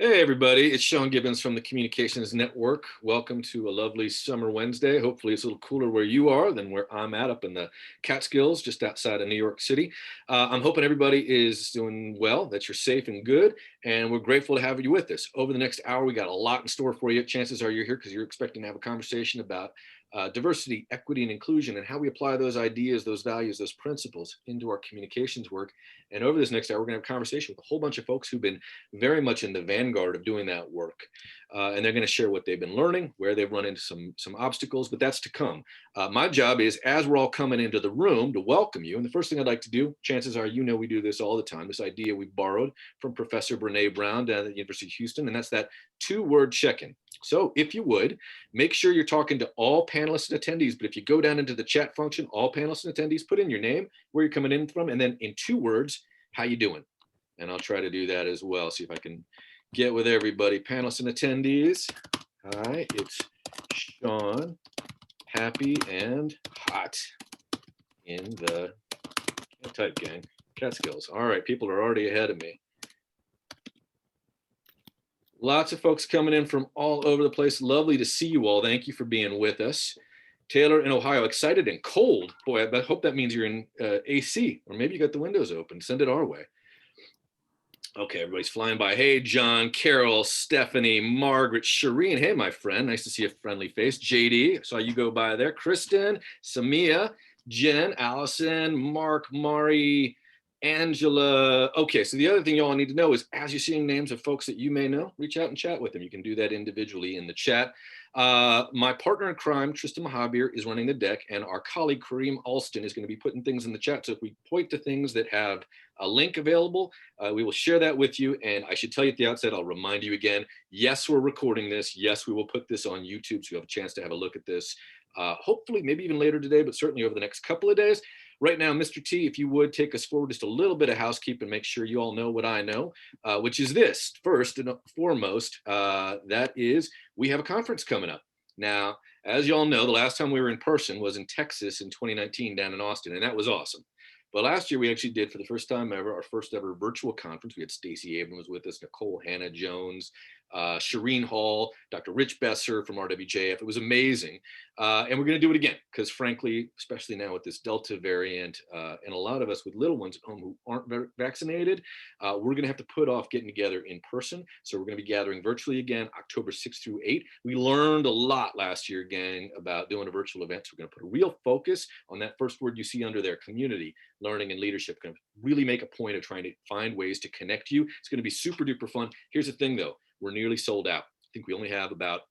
Hey everybody, it's Sean Gibbons from the Communications Network. Welcome to a lovely summer Wednesday. Hopefully it's a little cooler where you are than where I'm at up in the Catskills, just outside of New York City. I'm hoping everybody is doing well, that you're safe and good, and we're grateful to have you with us. Over the next hour, we got a lot in store for you. Chances are you're here because you're expecting to have a conversation about diversity, equity, and inclusion, and how we apply those ideas, those values, those principles into our communications work. And over this next hour, we're going to have a conversation with a whole bunch of folks who've been very much in the vanguard of doing that work. And they're going to share what they've been learning, where they've run into some obstacles, but that's to come. My job is, as we're all coming into the room, to welcome you. And the first thing I'd like to do, chances are you know we do this all the time, this idea we borrowed from Professor Brene Brown down at the University of Houston, and that's that two-word check-in. So if you would, make sure you're talking to all panelists and attendees, but if you go down into the chat function, all panelists and attendees, put in your name, where you're coming in from, and then in 2 words, how you doing? And I'll try to do that as well. See if I can get with everybody. Panelists and attendees. Hi, it's Sean, happy and hot in the type gang, Catskills. All right, people are already ahead of me. Lots of folks coming in from all over the place. Lovely to see you all. Thank you for being with us. Taylor in Ohio, excited and cold. Boy, I hope that means you're in AC, or maybe you got the windows open. Send it our way. Okay, everybody's flying by. Hey, John, Carol, Stephanie, Margaret, Shireen. Hey, my friend. Nice to see a friendly face. JD, saw you go by there. Kristen, Samia, Jen, Allison, Mark, Mari, Angela. Okay, so the other thing y'all need to know is, as you're seeing names of folks that you may know, reach out and chat with them. You can do that individually in the chat. My partner in crime, Tristan Mahabir, is running the deck, and our colleague Kareem Alston is going to be putting things in the chat. So if we point to things that have a link available, we will share that with you. And I should tell you at the outset, I'll remind you again, yes, we're recording this. Yes, we will put this on YouTube, so you have a chance to have a look at this. Hopefully, maybe even later today, but certainly over the next couple of days. Right now, Mr. T, if you would take us forward just a little bit of housekeeping, make sure you all know what I know, which is this. First and foremost, that is, we have a conference coming up. Now, as you all know, the last time we were in person was in Texas in 2019 down in Austin, and that was awesome. But last year we actually did, for the first time ever, our first ever virtual conference. We had Stacey Abrams with us, Nicole Hannah Jones, Shireen Hall, Dr. Rich Besser from RWJF. It was amazing. And we're going to do it again because, frankly, especially now with this Delta variant, and a lot of us with little ones at home who aren't vaccinated, we're going to have to put off getting together in person. So we're going to be gathering virtually again, October 6th through 8th. We learned a lot last year, gang, about doing a virtual event. So we're going to put a real focus on that first word you see under there, community, learning, and leadership. Going to really make a point of trying to find ways to connect you. It's going to be super duper fun. Here's the thing, though. We're nearly sold out. I think we only have about,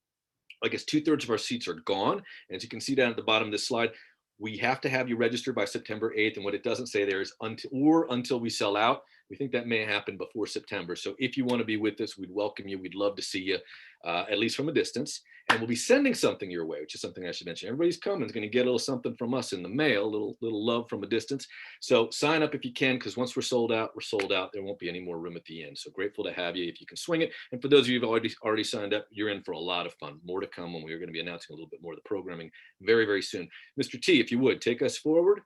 I guess, 2/3 of our seats are gone. And as you can see down at the bottom of this slide, we have to have you register by September 8th. And what it doesn't say there is until we sell out. We think that may happen before September. So if you want to be with us, we'd welcome you. We'd love to see you, at least from a distance. And we'll be sending something your way, which is something I should mention. Everybody's coming is going to get a little something from us in the mail, a little love from a distance. So sign up if you can, because once we're sold out, we're sold out. There won't be any more room at the end. So grateful to have you if you can swing it. And for those of you who've already signed up, you're in for a lot of fun. More to come when we are going to be announcing a little bit more of the programming very, very soon. Mr. T, if you would, take us forward.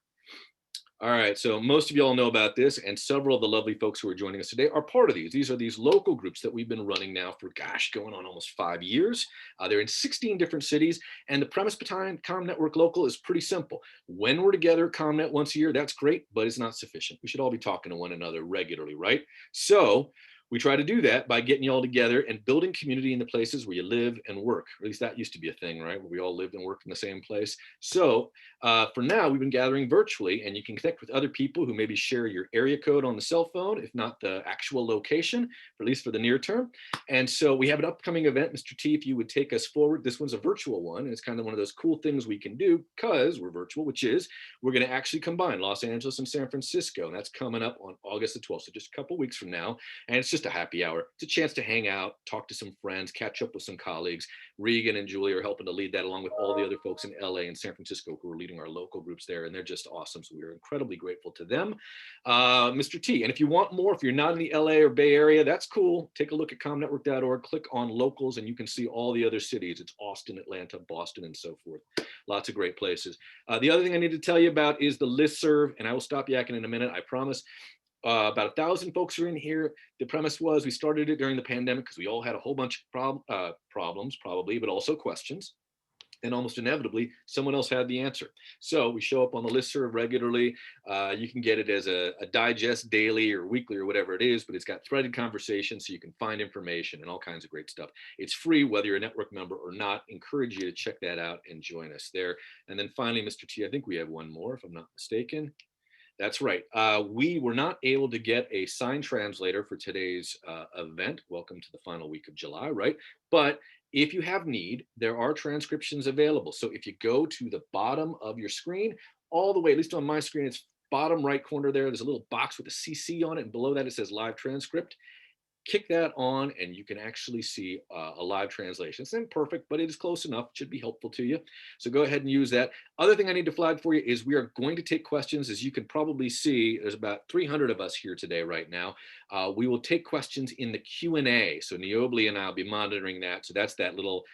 All right, so most of you all know about this, and several of the lovely folks who are joining us today are part of these. These are these local groups that we've been running now for, gosh, going on almost 5 years. They're in 16 different cities, and the premise behind ComNetwork Local is pretty simple. When we're together at ComNet once a year, that's great, but it's not sufficient. We should all be talking to one another regularly, right? So we try to do that by getting you all together and building community in the places where you live and work. Or at least that used to be a thing, right? Where we all lived and worked in the same place. So for now, we've been gathering virtually, and you can connect with other people who maybe share your area code on the cell phone, if not the actual location, or at least for the near term. And so we have an upcoming event. Mr. T, if you would take us forward. This one's a virtual one, and it's kind of one of those cool things we can do because we're virtual, which is we're going to actually combine Los Angeles and San Francisco. And that's coming up on August the 12th, so just a couple weeks from now. And it's just a happy hour. It's a chance to hang out, talk to some friends, catch up with some colleagues. Regan and Julie are helping to lead that, along with all the other folks in LA and San Francisco who are leading our local groups there, and they're just awesome. So we are incredibly grateful to them. Mr. T, and if you want more, if you're not in the LA or Bay Area, that's cool. Take a look at comnetwork.org, click on locals, and you can see all the other cities. It's Austin, Atlanta, Boston, and so forth. Lots of great places. The other thing I need to tell you about is the listserv, and I will stop yakking in a minute, I promise. About 1,000 folks are in here. The premise was we started it during the pandemic because we all had a whole bunch of problems, probably, but also questions. And almost inevitably, someone else had the answer. So we show up on the listserv regularly. You can get it as a digest daily or weekly or whatever it is, but it's got threaded conversations so you can find information and all kinds of great stuff. It's free whether you're a network member or not. Encourage you to check that out and join us there. And then finally, Mr. T, I think we have one more, if I'm not mistaken. That's right. We were not able to get a sign translator for today's event. Welcome to the final week of July, right? But if you have need, there are transcriptions available. So if you go to the bottom of your screen, all the way, at least on my screen, it's bottom right corner there. There's a little box with a CC on it. And below that, it says live transcript. Kick that on and you can actually see a live translation. It's imperfect, but it is close enough. It should be helpful to you. So go ahead and use that. Other thing I need to flag for you is we are going to take questions. As you can probably see, there's about 300 of us here today right now. We will take questions in the Q&A. So Niiobli and I will be monitoring that. So that's that little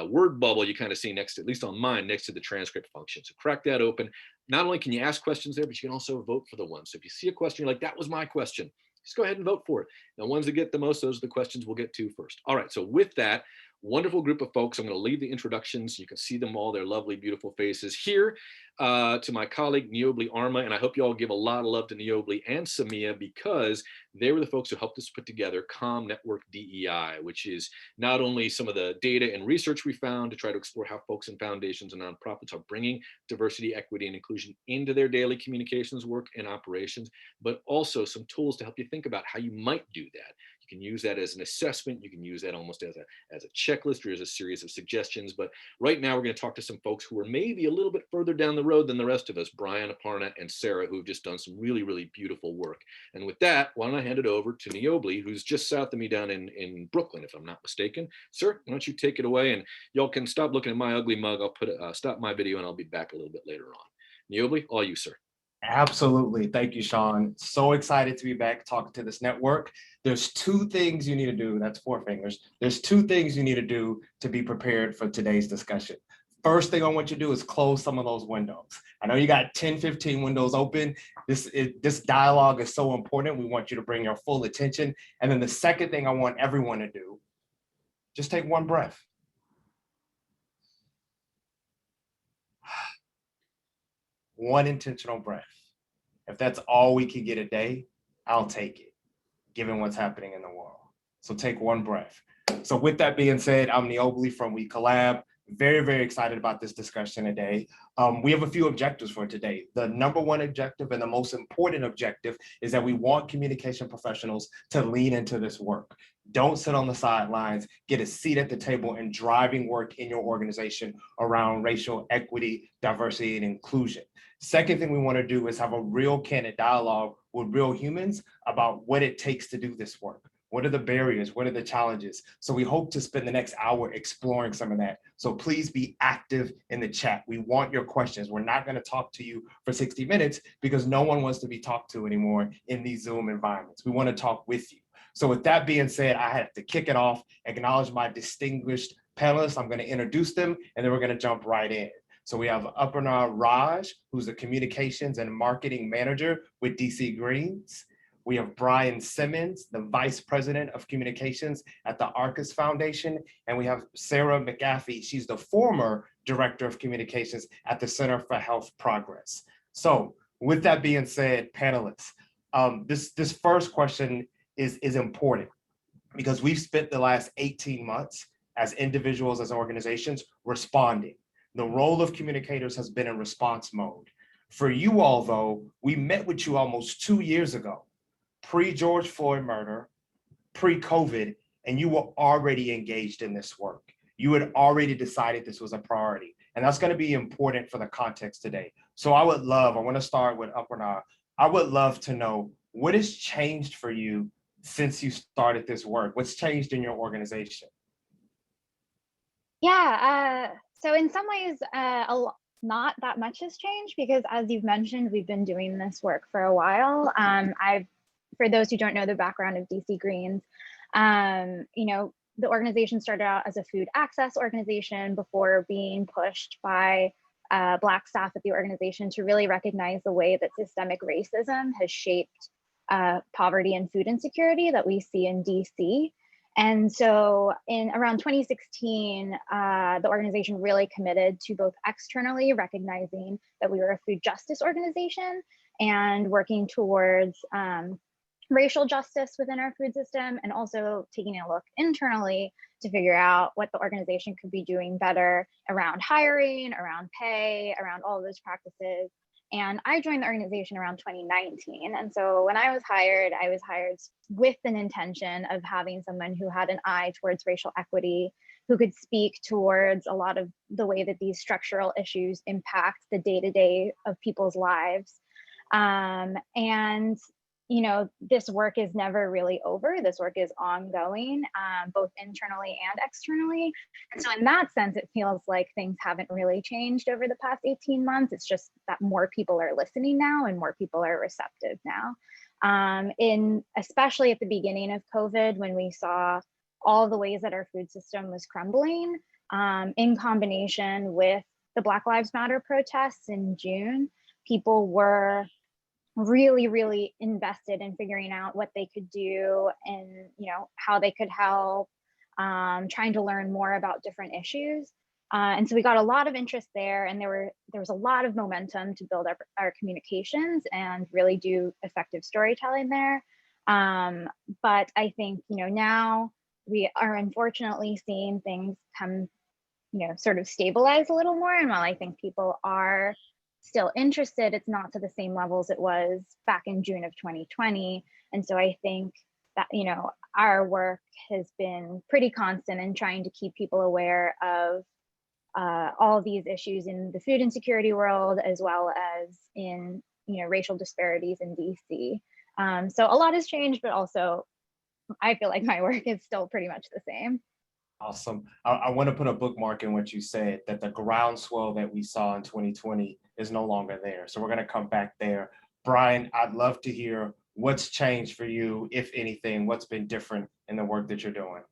word bubble you kind of see next to, at least on mine, next to the transcript function. So crack that open. Not only can you ask questions there, but you can also vote for the one. So if you see a question, you're like, that was my question, just go ahead and vote for it. Now, ones that get the most, those are the questions we'll get to first. All right, so with that, wonderful group of folks. I'm going to leave the introductions. You can see them all, their lovely, beautiful faces here. To my colleague, Niiobli Armah, and I hope you all give a lot of love to Niiobli and Samia because they were the folks who helped us put together ComNetworkDEI, which is not only some of the data and research we found to try to explore how folks and foundations and nonprofits are bringing diversity, equity, and inclusion into their daily communications work and operations, but also some tools to help you think about how you might do that. You can use that as an assessment. You can use that almost as a checklist or as a series of suggestions. But right now, we're going to talk to some folks who are maybe a little bit further down the road than the rest of us, Bryan, Aparna, and Sarah, who've just done some really, really beautiful work. And with that, why don't I hand it over to Niiobli, who's just south of me down in Brooklyn, if I'm not mistaken. Sir, why don't you take it away? And y'all can stop looking at my ugly mug. I'll stop my video and I'll be back a little bit later on. Niiobli, all you, sir. Absolutely. Thank you, Sean. So excited to be back talking to this network. There's two things you need to do. That's four fingers. There's two things you need to do to be prepared for today's discussion. First thing I want you to do is close some of those windows. I know you got 10, 15 windows open. This dialogue is so important. We want you to bring your full attention. And then the second thing I want everyone to do, just take one breath. One intentional breath. If that's all we can get a day, I'll take it, given what's happening in the world. So take one breath. So with that being said, I'm Niiobli from We-Collab. Very, very excited about this discussion today. We have a few objectives for today. The number one objective and the most important objective is that we want communication professionals to lean into this work. Don't sit on the sidelines, get a seat at the table in driving work in your organization around racial equity, diversity, and inclusion. Second thing we want to do is have a real candid dialogue with real humans about what it takes to do this work. What are the barriers? What are the challenges? So we hope to spend the next hour exploring some of that. So please be active in the chat. We want your questions. We're not going to talk to you for 60 minutes because no one wants to be talked to anymore in these Zoom environments. We want to talk with you. So with that being said, I have to kick it off, acknowledge my distinguished panelists. I'm going to introduce them, and then we're going to jump right in. So we have Aparna Raj, who's a communications and marketing manager with DC Greens. We have Bryan Simmons, the Vice President of Communications at the Arcus Foundation. And we have Sarah McAfee. She's the former Director of Communications at the Center for Health Progress. So with that being said, panelists, this first question is important because we've spent the last 18 months as individuals, as organizations, responding. The role of communicators has been in response mode. For you all, though, we met with you almost 2 years ago, pre-George Floyd murder, pre-COVID, and you were already engaged in this work. You had already decided this was a priority. And that's going to be important for the context today. So I want to start with Aparna. I would love to know what has changed for you since you started this work? What's changed in your organization? Yeah, so in some ways, not that much has changed because, as you've mentioned, we've been doing this work for a while. For those who don't know the background of DC Greens, the organization started out as a food access organization before being pushed by Black staff at the organization to really recognize the way that systemic racism has shaped poverty and food insecurity that we see in DC. And so in around 2016, the organization really committed to both externally recognizing that we were a food justice organization and working towards racial justice within our food system, and also taking a look internally to figure out what the organization could be doing better around hiring, around pay, around all of those practices. And I joined the organization around 2019. And so when I was hired with an intention of having someone who had an eye towards racial equity, who could speak towards a lot of the way that these structural issues impact the day-to-day of people's lives. And this work is never really over. This work is ongoing, both internally and externally. And so in that sense, it feels like things haven't really changed over the past 18 months. It's just that more people are listening now and more people are receptive now. Especially at the beginning of COVID, when we saw all the ways that our food system was crumbling, in combination with the Black Lives Matter protests in June, people were really, really invested in figuring out what they could do and how they could help, trying to learn more about different issues. And so we got a lot of interest there, and there was a lot of momentum to build up our communications and really do effective storytelling there. But I think now we are unfortunately seeing things come sort of stabilize a little more. And while I think people are still interested, it's not to the same levels it was back in June of 2020. And so I think that, our work has been pretty constant in trying to keep people aware of all of these issues in the food insecurity world, as well as in, racial disparities in DC. So a lot has changed, but also I feel like my work is still pretty much the same. Awesome. I want to put a bookmark in what you said, that the groundswell that we saw in 2020 is no longer there. So we're going to come back there. Bryan, I'd love to hear what's changed for you, if anything, what's been different in the work that you're doing.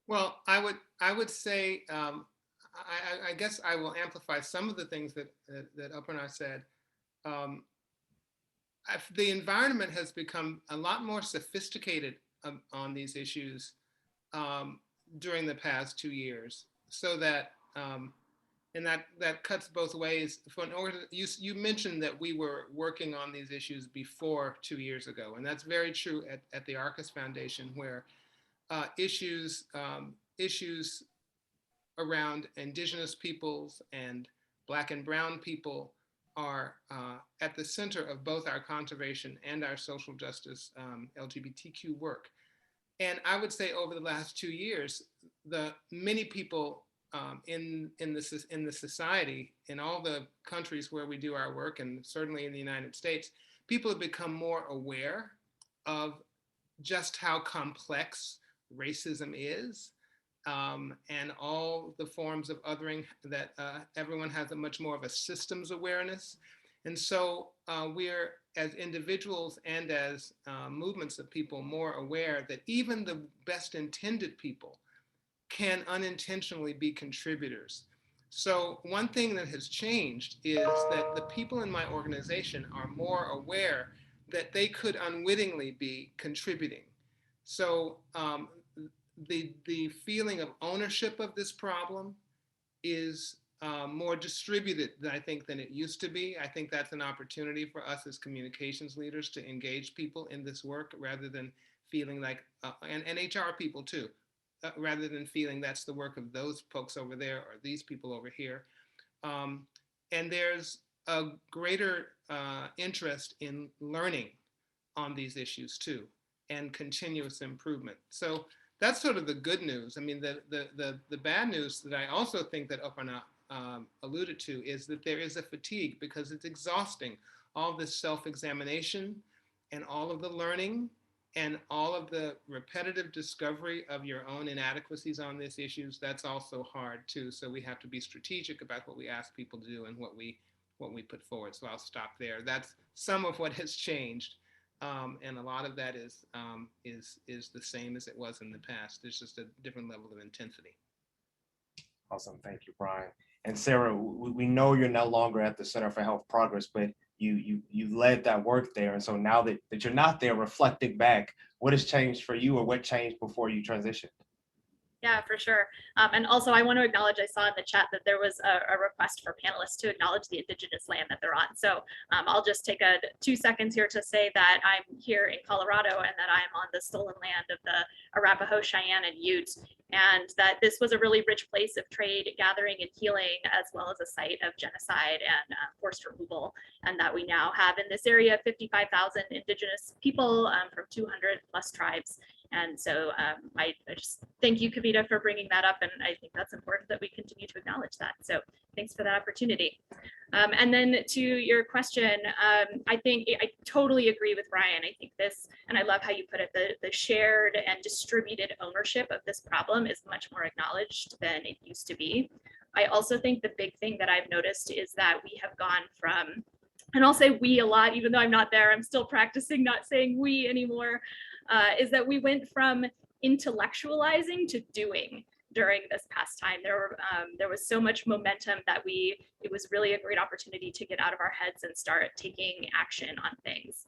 Well, I would say, I guess I will amplify some of the things that Aparna said. The environment has become a lot more sophisticated on these issues during the past 2 years, so that and that cuts both ways. You mentioned that we were working on these issues before 2 years ago, and that's very true at the Arcus Foundation, where issues around Indigenous peoples and Black and Brown people are at the center of both our conservation and our social justice LGBTQ work. And I would say over the last 2 years, the many people in the society, in all the countries where we do our work, and certainly in the United States, people have become more aware of just how complex racism is, and all the forms of othering, that everyone has a much more of a systems awareness. And so we're, as individuals and as movements of people, more aware that even the best intended people can unintentionally be contributors. So one thing that has changed is that the people in my organization are more aware that they could unwittingly be contributing. So the feeling of ownership of this problem is more distributed, I think, than it used to be. I think that's an opportunity for us as communications leaders to engage people in this work, rather than feeling like, and HR people too, rather than feeling that's the work of those folks over there or these people over here. And there's a greater interest in learning on these issues too, and continuous improvement. So that's sort of the good news. I mean, the bad news that I also think that Aparna alluded to is that there is a fatigue, because it's exhausting. All this self-examination and all of the learning and all of the repetitive discovery of your own inadequacies on these issues, that's also hard too. So we have to be strategic about what we ask people to do and what we put forward. So I'll stop there. That's some of what has changed. And a lot of that is the same as it was in the past. There's just a different level of intensity. Awesome, thank you, Bryan. And Sarah, we know you're no longer at the Center for Health Progress, but you led that work there. And so now that you're not there, reflecting back, what has changed for you, or what changed before you transitioned? Yeah, for sure. And also I want to acknowledge, I saw in the chat that there was a request for panelists to acknowledge the Indigenous land that they're on. So I'll just take 2 seconds here to say that I'm here in Colorado and that I'm on the stolen land of the Arapaho, Cheyenne, and Ute, and that this was a really rich place of trade, gathering, and healing, as well as a site of genocide and forced removal. And that we now have in this area 55,000 Indigenous people from 200 plus tribes. And so I just thank you, Kavita, for bringing that up. And I think that's important that we continue to acknowledge that. So thanks for that opportunity. And then to your question, I think I totally agree with Bryan. I think this, and I love how you put it, the shared and distributed ownership of this problem is much more acknowledged than it used to be. I also think the big thing that I've noticed is that we have gone from, and I'll say we a lot, even though I'm not there, I'm still practicing not saying we anymore, is that we went from intellectualizing to doing during this past time. There was so much momentum that it was really a great opportunity to get out of our heads and start taking action on things.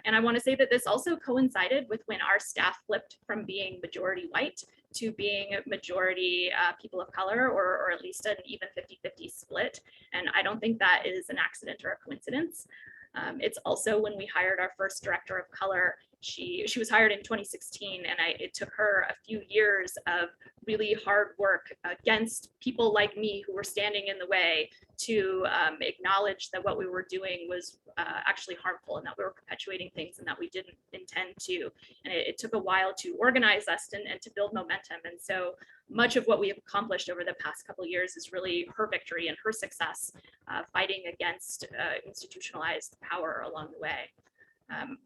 And I want to say that this also coincided with when our staff flipped from being majority white to being majority people of color, or at least an even 50-50 split. And I don't think that is an accident or a coincidence. It's also when we hired our first director of color. She was hired in 2016, and it took her a few years of really hard work against people like me who were standing in the way to acknowledge that what we were doing was actually harmful, and that we were perpetuating things and that we didn't intend to. And it took a while to organize us and to build momentum. And so much of what we have accomplished over the past couple of years is really her victory and her success fighting against institutionalized power along the way.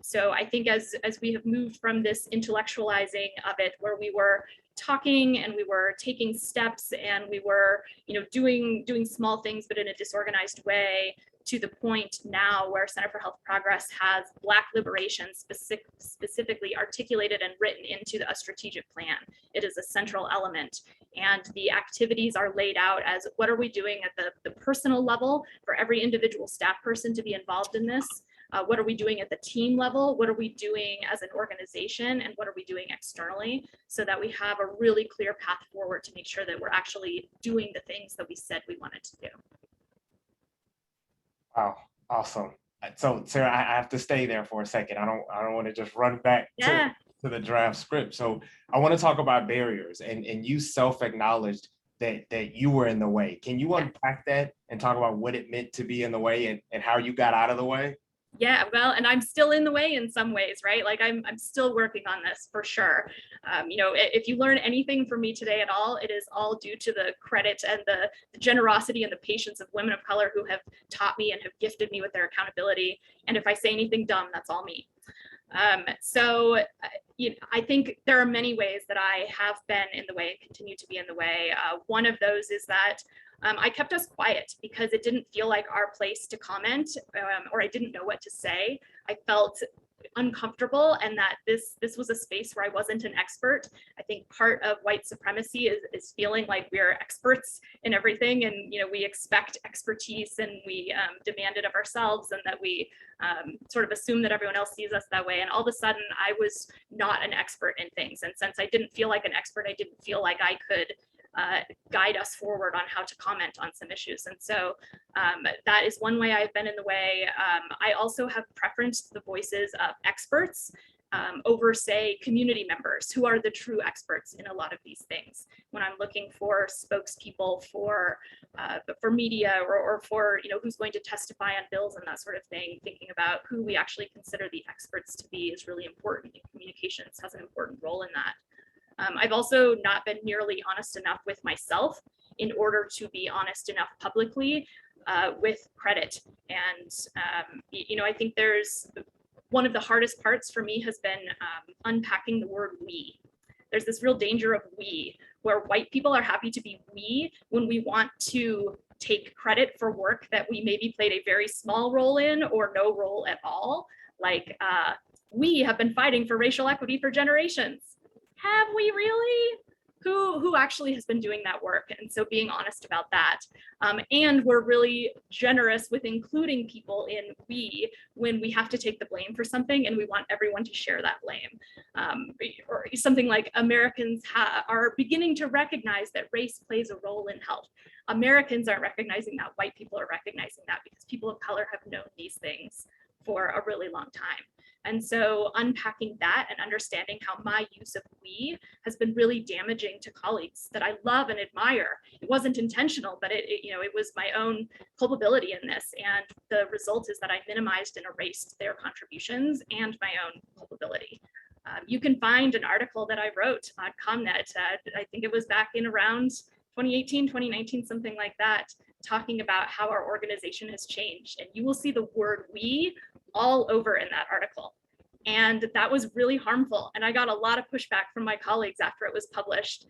So I think as we have moved from this intellectualizing of it, where we were talking and we were taking steps and we were, doing small things, but in a disorganized way, to the point now where Center for Health Progress has Black liberation specifically articulated and written into a strategic plan. It is a central element, and the activities are laid out as what are we doing at the personal level for every individual staff person to be involved in this. What are we doing at the team level? What are we doing as an organization? And what are we doing externally, so that we have a really clear path forward to make sure that we're actually doing the things that we said we wanted to do. Wow, awesome. So Sarah, I have to stay there for a second. I don't want to just run back to the draft script. So I want to talk about barriers, and you self-acknowledged that you were in the way. Can you unpack that and talk about what it meant to be in the way and how you got out of the way? Yeah, well, and I'm still in the way in some ways, right? Like I'm still working on this for sure. If you learn anything from me today at all, it is all due to the credit and the generosity and the patience of women of color who have taught me and have gifted me with their accountability. And if I say anything dumb, that's all me. I think there are many ways that I have been in the way and continue to be in the way. One of those is that I kept us quiet because it didn't feel like our place to comment, or I didn't know what to say. I felt uncomfortable, and that this was a space where I wasn't an expert. I think part of white supremacy is feeling like we're experts in everything, and we expect expertise, and we demand it of ourselves, and that we sort of assume that everyone else sees us that way. And all of a sudden I was not an expert in things, and since I didn't feel like an expert, I didn't feel like I could guide us forward on how to comment on some issues. And so that is one way I've been in the way. I also have preferenced the voices of experts over, say, community members who are the true experts in a lot of these things. When I'm looking for spokespeople for media, or for who's going to testify on bills and that sort of thing, thinking about who we actually consider the experts to be is really important, and communications has an important role in that. I've also not been nearly honest enough with myself in order to be honest enough publicly with credit. And, I think there's one of the hardest parts for me has been unpacking the word we. There's this real danger of we, where white people are happy to be we when we want to take credit for work that we maybe played a very small role in or no role at all. Like we have been fighting for racial equity for generations. Have we really? who actually has been doing that work. And so being honest about that. And we're really generous with including people in we when we have to take the blame for something and we want everyone to share that blame. Or something like Americans are beginning to recognize that race plays a role in health. Americans aren't recognizing that, white people are recognizing that because people of color have known these things for a really long time. And so unpacking that and understanding how my use of we has been really damaging to colleagues that I love and admire. It wasn't intentional, but it was my own culpability in this. And the result is that I minimized and erased their contributions and my own culpability. You can find an article that I wrote on ComNet, I think it was back in around 2018, 2019, something like that, talking about how our organization has changed. And you will see the word we all over in that article. And that was really harmful. And I got a lot of pushback from my colleagues after it was published,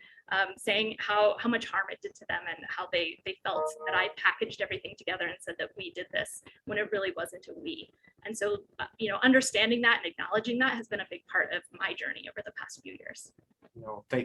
saying how much harm it did to them and how they felt that I packaged everything together and said that we did this when it really wasn't a we. And so, understanding that and acknowledging that has been a big part of my journey over the past few years.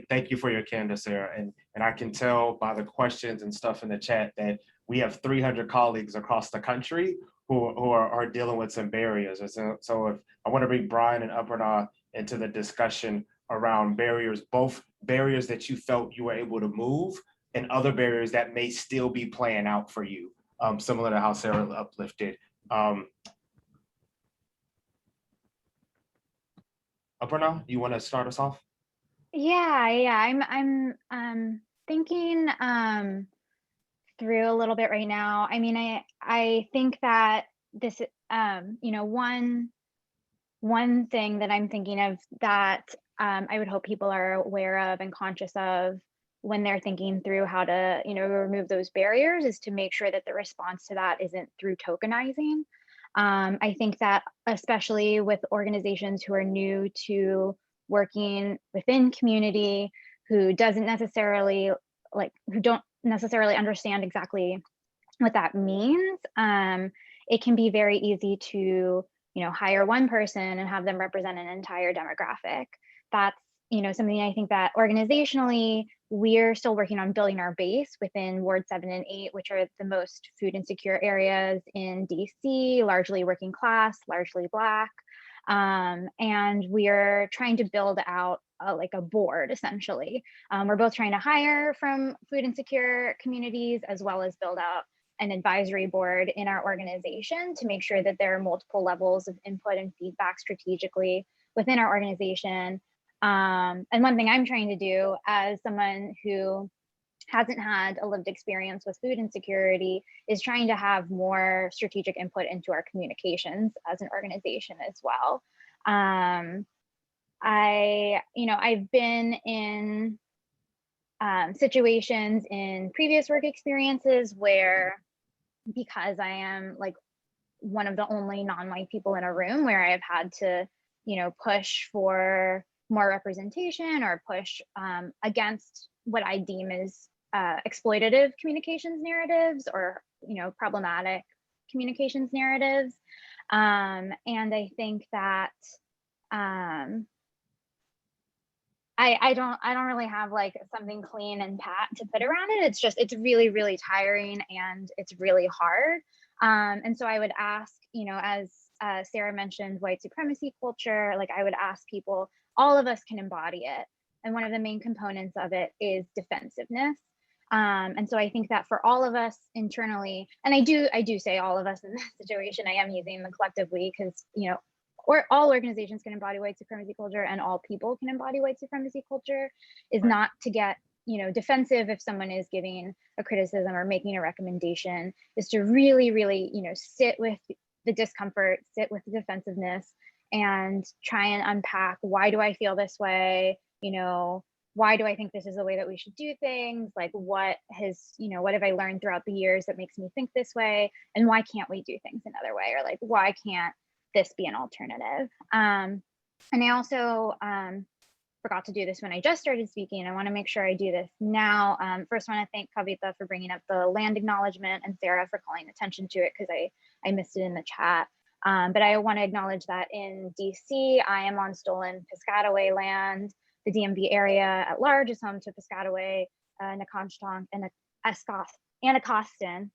Thank you for your candor, Sarah. And I can tell by the questions and stuff in the chat that we have 300 colleagues across the country who are dealing with some barriers. So if I want to bring Bryan and Aparna into the discussion around barriers, both barriers that you felt you were able to move and other barriers that may still be playing out for you, similar to how Sarah uplifted. Aparna, you want to start us off? Yeah. I'm thinking through a little bit right now. I mean, I think that this, one thing that I'm thinking of that I would hope people are aware of and conscious of when they're thinking through how to, remove those barriers is to make sure that the response to that isn't through tokenizing. I think that especially with organizations who are new to working within community, who don't necessarily understand exactly what that means, it can be very easy to, hire one person and have them represent an entire demographic. That's, something I think that organizationally, we're still working on building our base within Ward 7 and 8, which are the most food insecure areas in DC, largely working class, largely Black. And we're trying to build out a board, essentially. We're both trying to hire from food insecure communities as well as build out an advisory board in our organization to make sure that there are multiple levels of input and feedback strategically within our organization. And one thing I'm trying to do as someone who hasn't had a lived experience with food insecurity is trying to have more strategic input into our communications as an organization as well. I've been in situations in previous work experiences where, because I am one of the only non-white people in a room, where I've had to, push for more representation or push against what I deem as exploitative communications narratives or, problematic communications narratives. And I think that I don't really have something clean and pat to put around it. It's really, really tiring and it's really hard. And so I would ask, as Sarah mentioned, white supremacy culture, I would ask people, all of us can embody it. And one of the main components of it is defensiveness. And so I think that for all of us internally, and I do say all of us in this situation, I am using the collective we because, or all organizations can embody white supremacy culture and all people can embody white supremacy culture, is not to get, defensive if someone is giving a criticism or making a recommendation, is to really, really, sit with the discomfort, sit with the defensiveness and try and unpack, why do I feel this way? Why do I think this is the way that we should do things? What have I learned throughout the years that makes me think this way? And why can't we do things another way? Or why can't this be an alternative? And I also forgot to do this when I just started speaking. I want to make sure I do this now. First, I want to thank Kavita for bringing up the land acknowledgement and Sarah for calling attention to it because I missed it in the chat. But I want to acknowledge that in DC, I am on stolen Piscataway land. the DMV area at large is home to Piscataway, Nacotchtank, and Anacostan,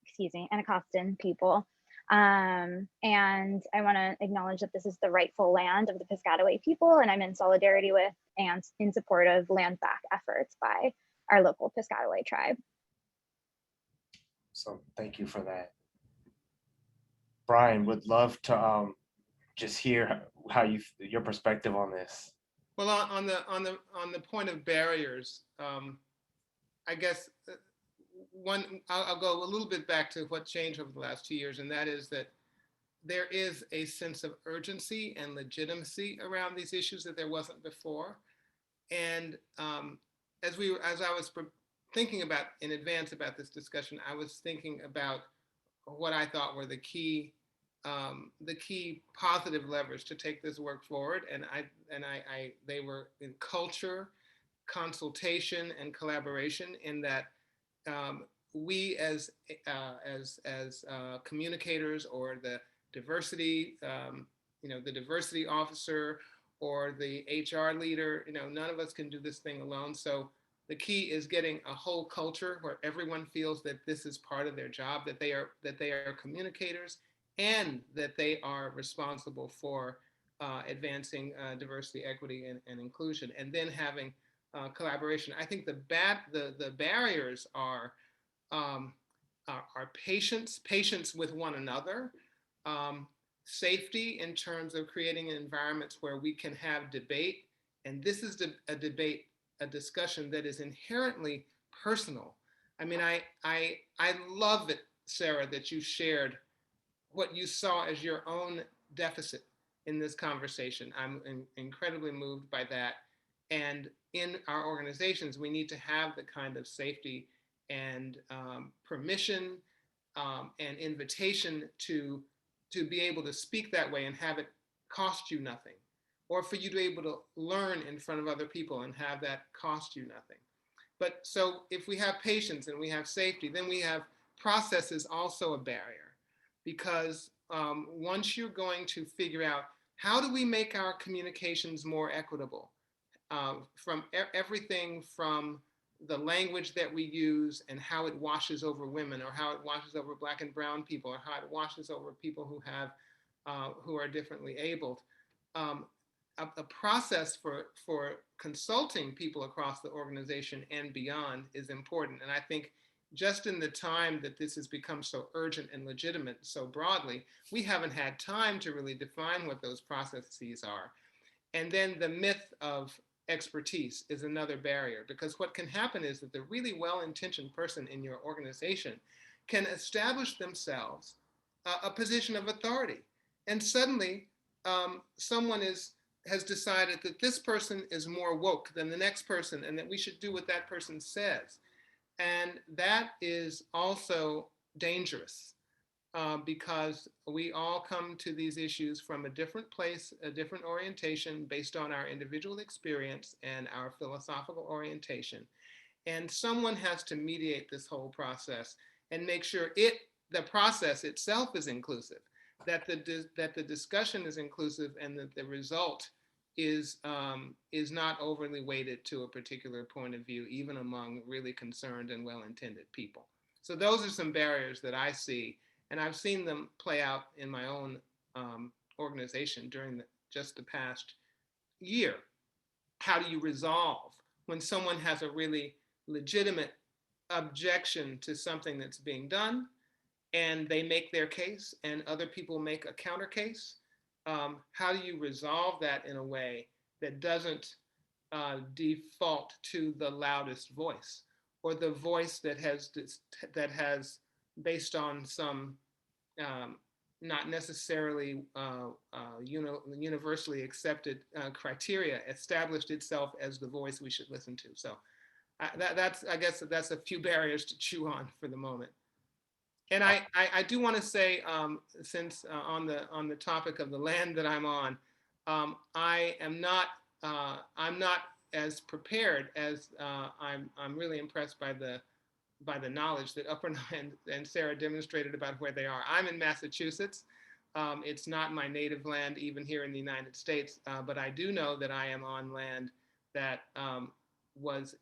Anacostan people. And I want to acknowledge that this is the rightful land of the Piscataway people, and I'm in solidarity with and in support of land back efforts by our local Piscataway tribe. So thank you for that. Bryan, would love to just hear how your perspective on this. Well, on the point of barriers, I guess I'll go a little bit back to what changed over the last 2 years, and that is that there is a sense of urgency and legitimacy around these issues that there wasn't before. And as I was thinking about in advance about this discussion, I was thinking about what I thought were the key positive levers to take this work forward, and they were in culture, consultation, and collaboration. In that we as communicators, or the diversity, the diversity officer, or the HR leader, none of us can do this thing alone. So the key is getting a whole culture where everyone feels that this is part of their job, that they are communicators, and that they are responsible for advancing diversity, equity, and inclusion, and then having collaboration. I think the barriers are patience with one another, safety in terms of creating environments where we can have debate, and this is a discussion that is inherently personal. I mean, I love it, Sarah, that you shared what you saw as your own deficit in this conversation. I'm incredibly moved by that. And in our organizations, we need to have the kind of safety and permission and invitation to be able to speak that way and have it cost you nothing, or for you to be able to learn in front of other people and have that cost you nothing. But so if we have patience and we have safety, then we have process is also a barrier, because once you're going to figure out how do we make our communications more equitable, from everything from the language that we use and how it washes over women, or how it washes over Black and brown people, or how it washes over people who are differently abled. A process for consulting people across the organization and beyond is important. And I think just in the time that this has become so urgent and legitimate so broadly, we haven't had time to really define what those processes are. And then the myth of expertise is another barrier, because what can happen is that the really well-intentioned person in your organization can establish themselves a position of authority. And suddenly someone has decided that this person is more woke than the next person, and that we should do what that person says. And that is also dangerous, because we all come to these issues from a different place, a different orientation based on our individual experience and our philosophical orientation. And someone has to mediate this whole process and make sure the process itself is inclusive, that the discussion is inclusive, and that the result is not overly weighted to a particular point of view, even among really concerned and well-intended people. So those are some barriers that I see, and I've seen them play out in my own organization during just the past year. How do you resolve when someone has a really legitimate objection to something that's being done, and they make their case and other people make a counter case? How do you resolve that in a way that doesn't default to the loudest voice, or the voice that has based on some not necessarily universally accepted criteria, established itself as the voice we should listen to? So I guess that's a few barriers to chew on for the moment. And I do want to say, since on the topic of the land that I'm on, I'm not as prepared as I'm really impressed by the knowledge that Aparna and Sarah demonstrated about where they are. I'm in Massachusetts. It's not my native land, even here in the United States, but I do know that I am on land that was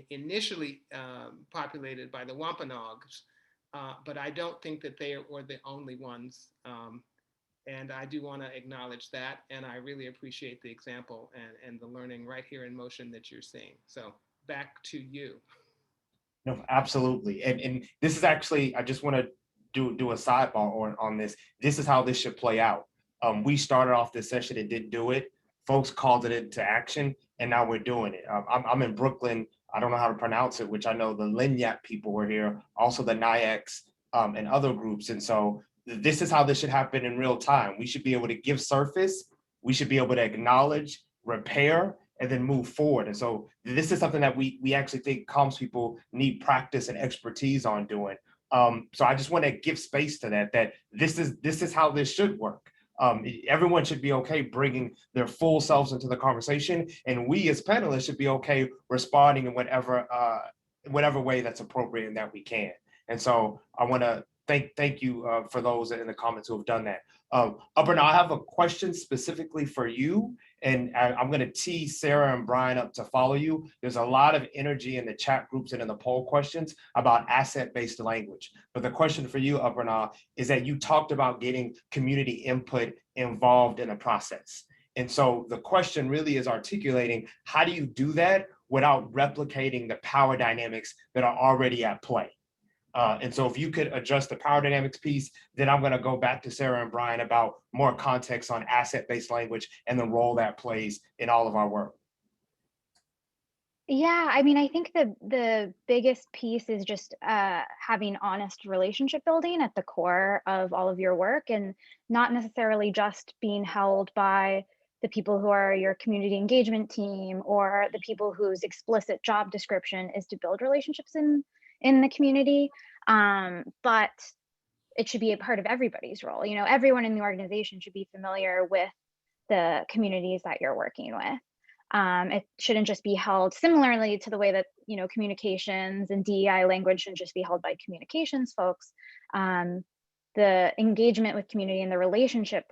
initially populated by the Wampanoags, but I don't think that they were the only ones. And I do want to acknowledge that. And I really appreciate the example and the learning right here in motion that you're seeing. So back to you. No, absolutely. And this is actually, I just want to do a sidebar on this. This is how this should play out. We started off this session and didn't do it. Folks called it into action, and now we're doing it. I'm in Brooklyn. I don't know how to pronounce it, which I know the Lanyap people were here, also the NIAX and other groups. And so this is how this should happen in real time. We should be able to give surface. We should be able to acknowledge, repair, and then move forward. And so this is something that we actually think comms people need practice and expertise on doing. So I just want to give space to that this is how this should work. Everyone should be okay bringing their full selves into the conversation, and we as panelists should be okay responding in whatever way that's appropriate and that we can. And so I want to thank you for those in the comments who have done that. Aparna, I have a question specifically for you, and I'm going to tee Sarah and Bryan up to follow you. There's a lot of energy in the chat groups and in the poll questions about asset-based language. But the question for you, Aparna, is that you talked about getting community input involved in the process. And so the question really is articulating, how do you do that without replicating the power dynamics that are already at play? And so if you could address the power dynamics piece, then I'm going to go back to Sarah and Bryan about more context on asset-based language and the role that plays in all of our work. Yeah, I mean, I think the biggest piece is just having honest relationship building at the core of all of your work, and not necessarily just being held by the people who are your community engagement team or the people whose explicit job description is to build relationships in the community, but it should be a part of everybody's role. You know, everyone in the organization should be familiar with the communities that you're working with. It shouldn't just be held similarly to the way that, you know, communications and DEI language should just be held by communications folks. The engagement with community and the relationship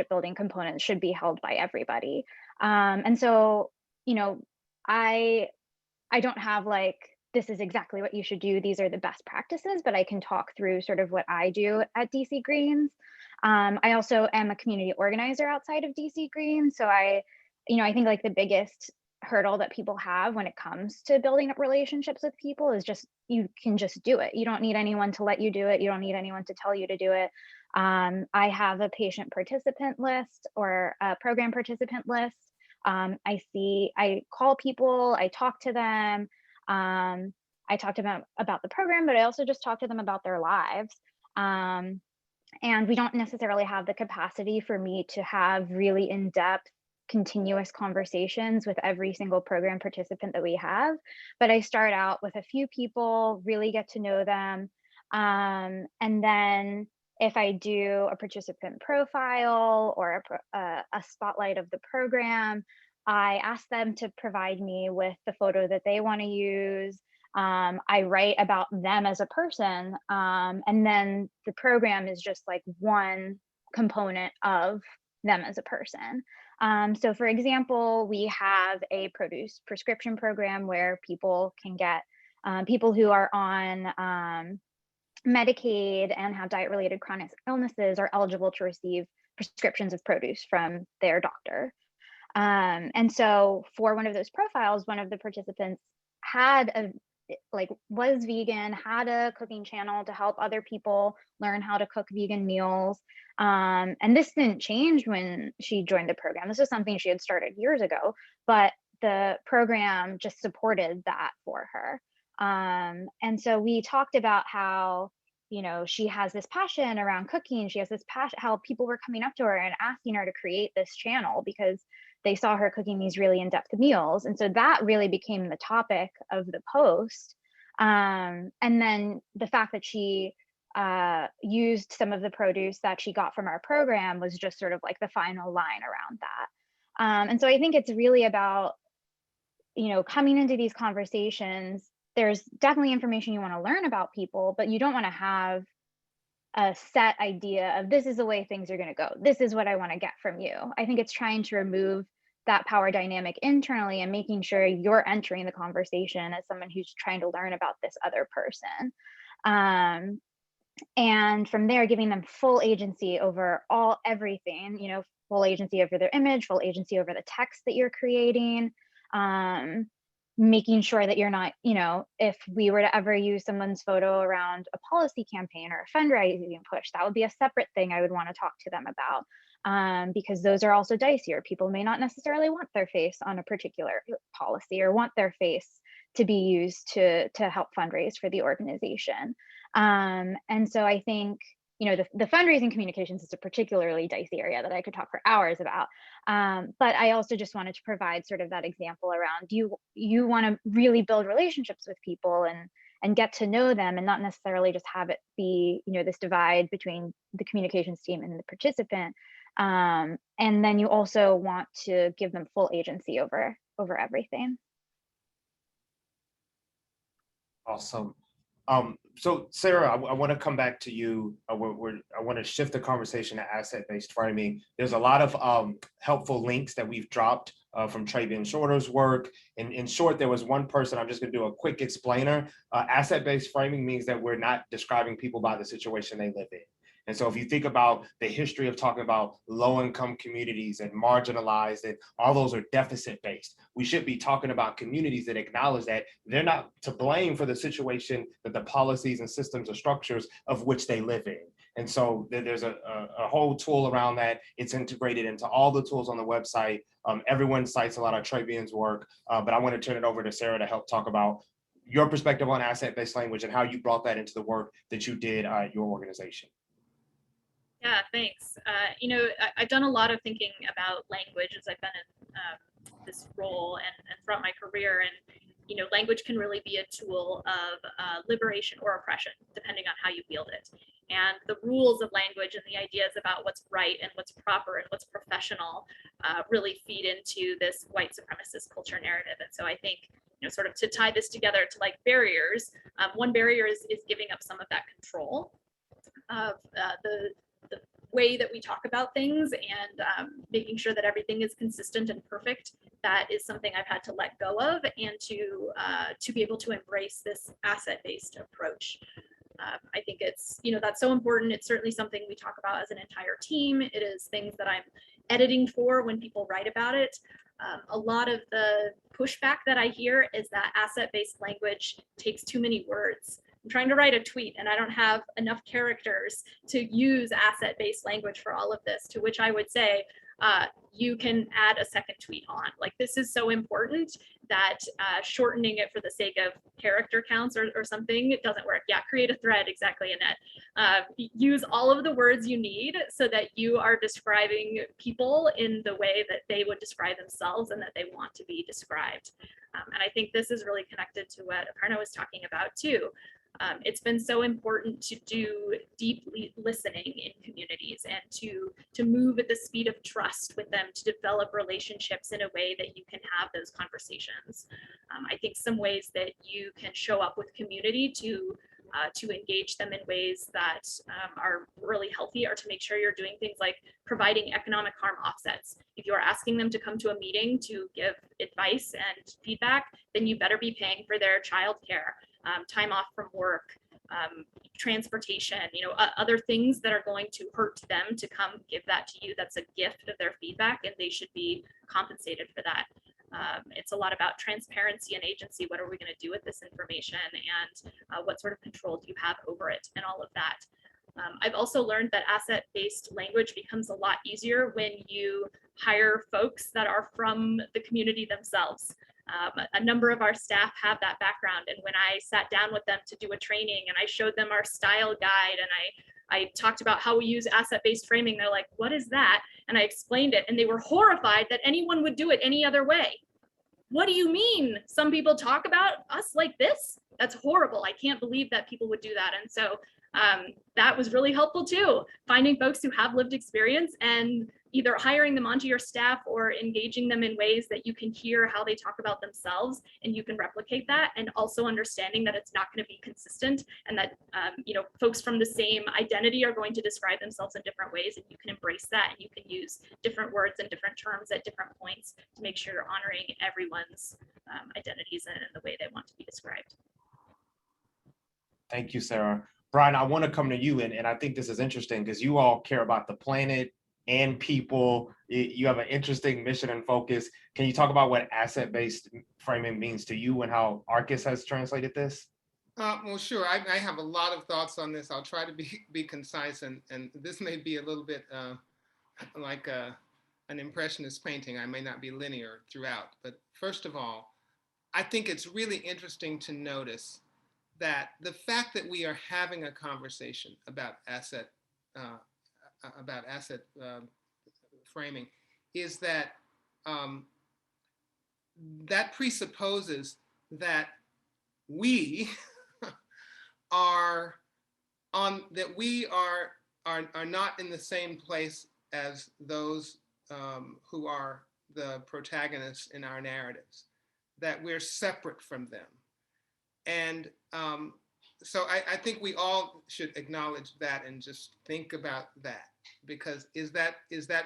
building components should be held by everybody. And so, you know, I don't have like, this is exactly what you should do, these are the best practices, but I can talk through sort of what I do at DC Greens. I also am a community organizer outside of DC Greens. So I think like the biggest hurdle that people have when it comes to building up relationships with people is just, you can just do it. You don't need anyone to let you do it. You don't need anyone to tell you to do it. I have a patient participant list or a program participant list. I call people, I talk to them. I talk to them about the program, but I also just talk to them about their lives. And we don't necessarily have the capacity for me to have really in-depth, continuous conversations with every single program participant that we have. But I start out with a few people, really get to know them. And then if I do a participant profile or a spotlight of the program, I ask them to provide me with the photo that they want to use. I write about them as a person, and then the program is just like one component of them as a person. So for example, we have a produce prescription program where people can get, people who are on Medicaid and have diet-related chronic illnesses are eligible to receive prescriptions of produce from their doctor. And so for one of those profiles, one of the participants was vegan, had a cooking channel to help other people learn how to cook vegan meals. And this didn't change when she joined the program. This was something she had started years ago, but the program just supported that for her. And so we talked about how, you know, she has this passion around cooking. She has this passion, how people were coming up to her and asking her to create this channel because they saw her cooking these really in-depth meals. And so that really became the topic of the post. And then the fact that she used some of the produce that she got from our program was just sort of like the final line around that. And so I think it's really about, you know, coming into these conversations, there's definitely information you want to learn about people, but you don't want to have a set idea of this is the way things are going to go. This is what I want to get from you. I think it's trying to remove that power dynamic internally and making sure you're entering the conversation as someone who's trying to learn about this other person. And from there, giving them full agency over everything, you know, full agency over their image, full agency over the text that you're creating, making sure that you're not, you know, if we were to ever use someone's photo around a policy campaign or a fundraising push, that would be a separate thing I would want to talk to them about, because those are also dicier. People may not necessarily want their face on a particular policy or want their face to be used to help fundraise for the organization. And so I think, you know, the fundraising communications is a particularly dicey area that I could talk for hours about. But I also just wanted to provide sort of that example around you want to really build relationships with people and get to know them, and not necessarily just have it be, you know, this divide between the communications team and the participant. And then you also want to give them full agency over everything. Awesome. So Sarah, I want to come back to you. I want to shift the conversation to asset-based framing. There's a lot of helpful links that we've dropped from Travian Shorter's work. In short, there was one person, I'm just going to do a quick explainer. Asset-based framing means that we're not describing people by the situation they live in. And so if you think about the history of talking about low-income communities and marginalized, and all those are deficit-based, we should be talking about communities that acknowledge that they're not to blame for the situation that the policies and systems or structures of which they live in. And so there's a whole tool around that. It's integrated into all the tools on the website. Everyone cites a lot of Travian's work, but I want to turn it over to Sarah to help talk about your perspective on asset-based language and how you brought that into the work that you did at your organization. Yeah, thanks. You know, I've done a lot of thinking about language as I've been in this role and throughout my career. And, you know, language can really be a tool of liberation or oppression, depending on how you wield it. And the rules of language and the ideas about what's right and what's proper and what's professional really feed into this white supremacist culture narrative. And so I think, you know, sort of to tie this together to like barriers, one barrier is giving up some of that control of the way that we talk about things, and making sure that everything is consistent and perfect. That is something I've had to let go of, and to be able to embrace this asset-based approach. I think it's, you know, that's so important. It's certainly something we talk about as an entire team. It is things that I'm editing for when people write about it. A lot of the pushback that I hear is that asset-based language takes too many words. I'm trying to write a tweet and I don't have enough characters to use asset-based language for all of this, to which I would say, you can add a second tweet on. Like, this is so important that shortening it for the sake of character counts or something, it doesn't work. Yeah, create a thread, exactly, Annette. Use all of the words you need so that you are describing people in the way that they would describe themselves and that they want to be described. And I think this is really connected to what Aparna was talking about too. It's been so important to do deep listening in communities and to move at the speed of trust with them, to develop relationships in a way that you can have those conversations. I think some ways that you can show up with community to engage them in ways that are really healthy are to make sure you're doing things like providing economic harm offsets. If you're asking them to come to a meeting to give advice and feedback, then you better be paying for their childcare, time off from work, transportation, you know, other things that are going to hurt them to come give that to you. That's a gift of their feedback, and they should be compensated for that. It's a lot about transparency and agency. What are we going to do with this information, and what sort of control do you have over it, and all of that. I've also learned that asset-based language becomes a lot easier when you hire folks that are from the community themselves. A number of our staff have that background, and when I sat down with them to do a training and I showed them our style guide and I talked about how we use asset-based framing, they're like, what is that? And I explained it, and they were horrified that anyone would do it any other way. What do you mean? Some people talk about us like this? That's horrible. I can't believe that people would do that. And so that was really helpful too. Finding folks who have lived experience and either hiring them onto your staff or engaging them in ways that you can hear how they talk about themselves and you can replicate that, and also understanding that it's not going to be consistent and that folks from the same identity are going to describe themselves in different ways, and you can embrace that and you can use different words and different terms at different points to make sure you're honoring everyone's identities and the way they want to be described. Thank you, Sarah. Bryan, I want to come to you, and I think this is interesting because you all care about the planet and people. You have an interesting mission and focus. Can you talk about what asset-based framing means to you and how Arcus has translated this? Well, sure. I have a lot of thoughts on this. I'll try to be concise, and this may be a little bit like an impressionist painting. I may not be linear throughout, but first of all, I think it's really interesting to notice that the fact that we are having a conversation about asset framing is that that presupposes that we are not in the same place as those who are the protagonists in our narratives, that we're separate from them. And so I think we all should acknowledge that and just think about that, because is that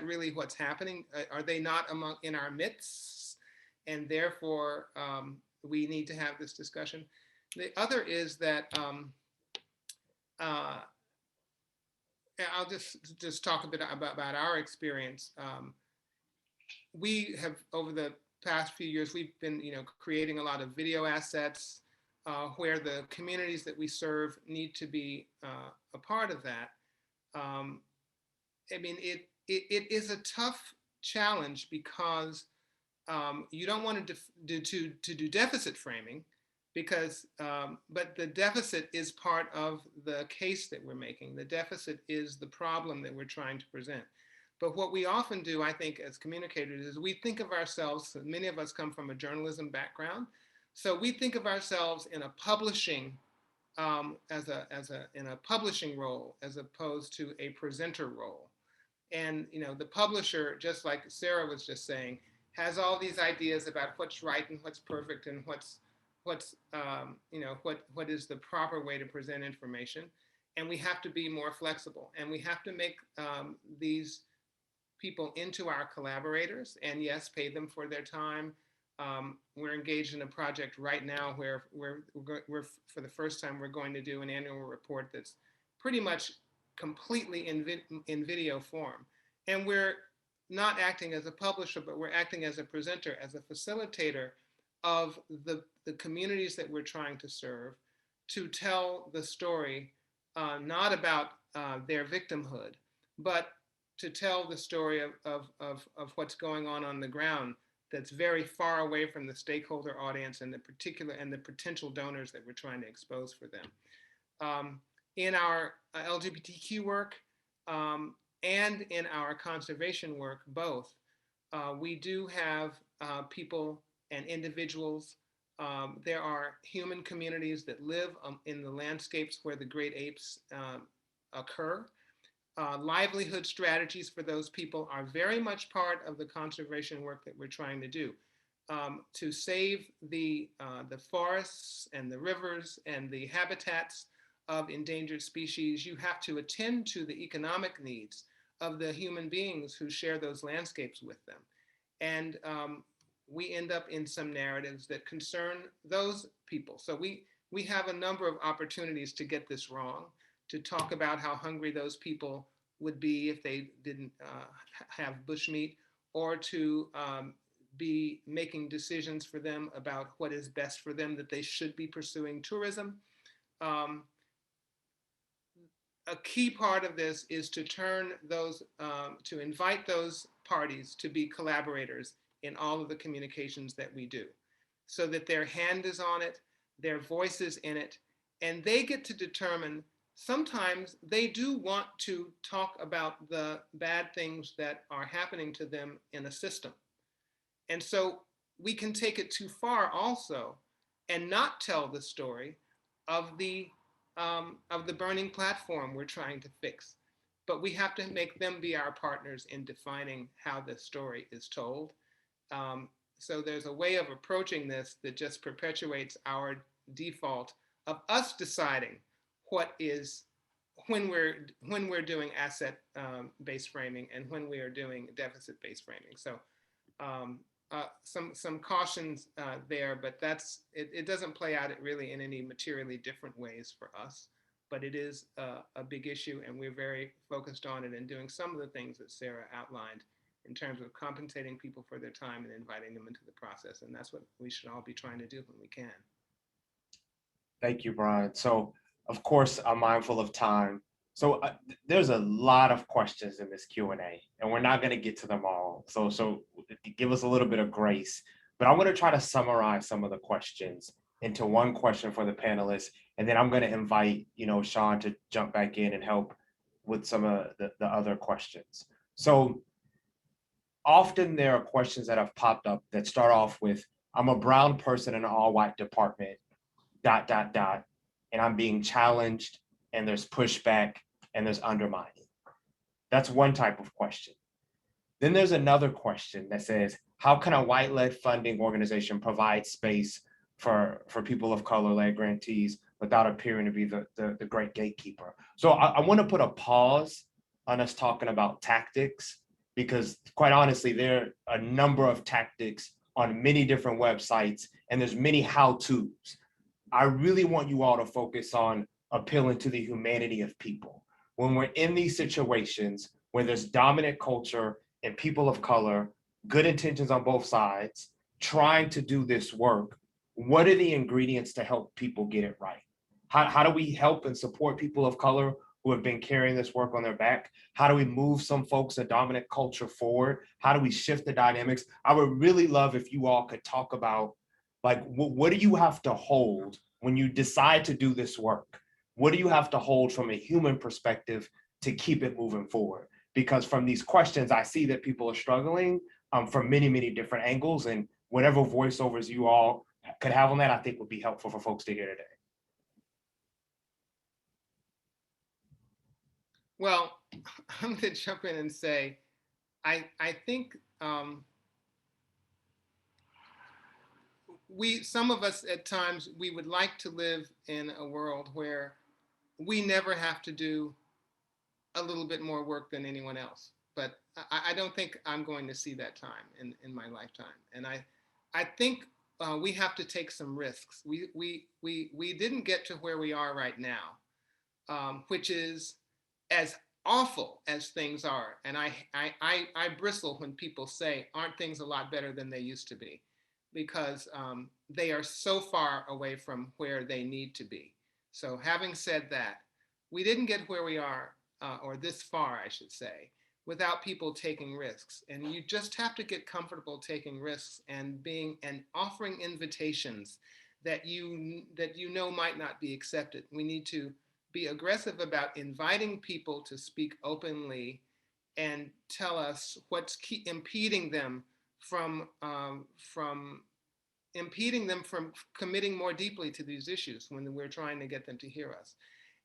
really what's happening? Are they not in our midst? And therefore, we need to have this discussion. The other is that I'll just talk a bit about our experience. We have, over the past few years, we've been creating a lot of video assets where the communities that we serve need to be a part of that. I mean, it is a tough challenge because you don't want to do deficit framing, because but the deficit is part of the case that we're making. The deficit is the problem that we're trying to present. But what we often do, I think, as communicators, is we think of ourselves, many of us come from a journalism background, so we think of ourselves in a publishing in a publishing role as opposed to a presenter role. And the publisher, just like Sarah was just saying, has all these ideas about what's right and what's perfect and what is the proper way to present information. And we have to be more flexible, and we have to make these people into our collaborators, and yes, pay them for their time. We're engaged in a project right now where we're for the first time, we're going to do an annual report that's pretty much completely in video form. And we're not acting as a publisher, but we're acting as a presenter, as a facilitator of the communities that we're trying to serve, to tell the story, not about their victimhood, but to tell the story of what's going on the ground that's very far away from the stakeholder audience and the potential donors that we're trying to expose for them. In our LGBTQ work and in our conservation work, both, we do have people and individuals. There are human communities that live in the landscapes where the great apes occur. Livelihood strategies for those people are very much part of the conservation work that we're trying to do. To save the forests and the rivers and the habitats of endangered species, you have to attend to the economic needs of the human beings who share those landscapes with them. And we end up in some narratives that concern those people. So we have a number of opportunities to get this wrong, to talk about how hungry those people would be if they didn't have bushmeat, or to be making decisions for them about what is best for them, that they should be pursuing tourism. A key part of this is to turn those, to invite those parties to be collaborators in all of the communications that we do, so that their hand is on it, their voice is in it, and they get to determine. Sometimes they do want to talk about the bad things that are happening to them in a system. And so we can take it too far also and not tell the story of the of the burning platform we're trying to fix. But we have to make them be our partners in defining how the story is told. Um, so there's a way of approaching this that just perpetuates our default of us deciding what is when we're doing asset based framing and when we are doing deficit based framing. So um, some cautions there, but it doesn't play out really in any materially different ways for us. But it is a big issue, and we're very focused on it and doing some of the things that Sarah outlined in terms of compensating people for their time and inviting them into the process. And that's what we should all be trying to do when we can. Thank you, Bryan. So, of course, I'm mindful of time. So there's a lot of questions in this Q&A, and we're not going to get to them all. So give us a little bit of grace. But I'm going to try to summarize some of the questions into one question for the panelists, and then I'm going to invite, Sean to jump back in and help with some of the other questions. So often there are questions that have popped up that start off with, I'm a brown person in an all-white department, ... and I'm being challenged, and there's pushback, and there's undermining. That's one type of question. Then there's another question that says, how can a white-led funding organization provide space for people of color-led grantees without appearing to be the great gatekeeper? So I want to put a pause on us talking about tactics, because quite honestly, there are a number of tactics on many different websites, and there's many how-tos. I really want you all to focus on appealing to the humanity of people. When we're in these situations where there's dominant culture and people of color, good intentions on both sides, trying to do this work, what are the ingredients to help people get it right? How do we help and support people of color who have been carrying this work on their back? How do we move some folks in dominant culture forward? How do we shift the dynamics? I would really love if you all could talk about, like, what do you have to hold when you decide to do this work? What do you have to hold from a human perspective to keep it moving forward? Because from these questions, I see that people are struggling from many, many different angles, and whatever voiceovers you all could have on that, I think would be helpful for folks to hear today. Well, I'm going to jump in and say, I think some of us at times, we would like to live in a world where we never have to do a little bit more work than anyone else. But I don't think I'm going to see that time in my lifetime. And I think we have to take some risks. We didn't get to where we are right now, which is as awful as things are. And I bristle when people say, aren't things a lot better than they used to be? Because they are so far away from where they need to be. So having said that, we didn't get where we are, or this far, I should say, without people taking risks. And you just have to get comfortable taking risks and offering invitations that you know might not be accepted. We need to be aggressive about inviting people to speak openly and tell us what's impeding them from committing more deeply to these issues when we're trying to get them to hear us.